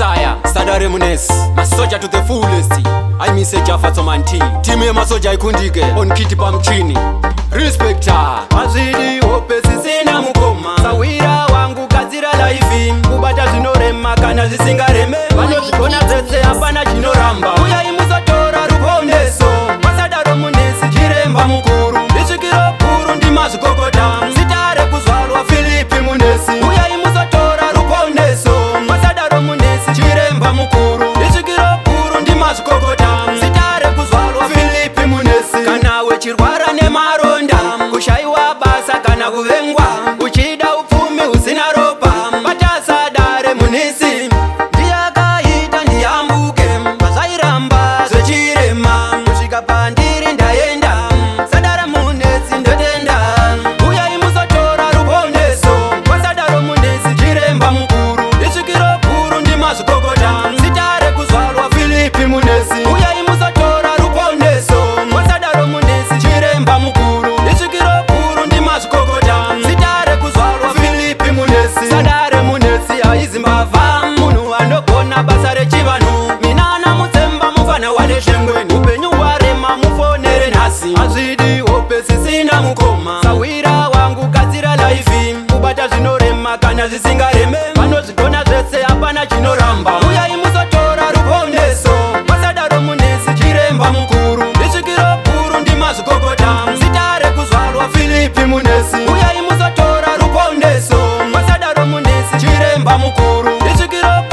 Messiah, Sadare Munes, masoja to the fullest. I miss a Jaffa Tomanti. Team ya masoja ikundike on kiti pa mchini. Respecta azidi opesi sina mukoma. Sawira wangu kazira life. Kubata zinorema kana zisingareme. Bano zikona zeze hapana chinoramba. Uya imuza tora rupondeso. Masadaro Munesi jiremba mukuru. Ishikiro kuru ndimazi kokota. Sitare kuzwalwa Filipi Munesi. Uya imuza tora rupondeso. Masadaro Munesi jiremba mukuru. Ishikiro kuru ndimazi kokota. Sitare kuzwalwa Filipi Munesi. Kana wechirwara nemaronda. Kushaiwa basa kana kuvengwa. Uchida upfumi usina ropa. Batasadare Munesi. Ndiyakaita ndiyambuke. Pasairamba zvechirema. Kusvika pandiri ndaenda. Sadare Munesi ndotenda. Uya imuzotora ruponeso. Kwasadare Munesi chiremba mukuru. Isvikiro kuru ndimazvikokota. Sitare kuzvarwa Filipi Munesi. Uya imuzotora ruponeso. Kwasadare Munesi chiremba mukuru. Isvikiro kuru ndimazvikokota. Sitare kuzvarwa Filipi Munesi. Sadare Munesi aizimbavha. Munhu anogona basa rechivanhu. Minana mutsemba mufana waneshengweni. Upenyu hwarema mufonere nhasi. Azvidi opesi sina mukoma. Sawira wangu kadzira life. Kubata zvinorema kana zvisingareme. Vanozvigona zvese hapana chinoramba. Uya imuzotora ruponeso. Kwasadaro Munesi chiremba mukuru. Isvikiro kuru ndimazvikokota. Sitare kuzvarwa Filipi Munesi. Uya imuzotora ruponeso. Kwasadaro Munesi chiremba mukuru. Isvikiro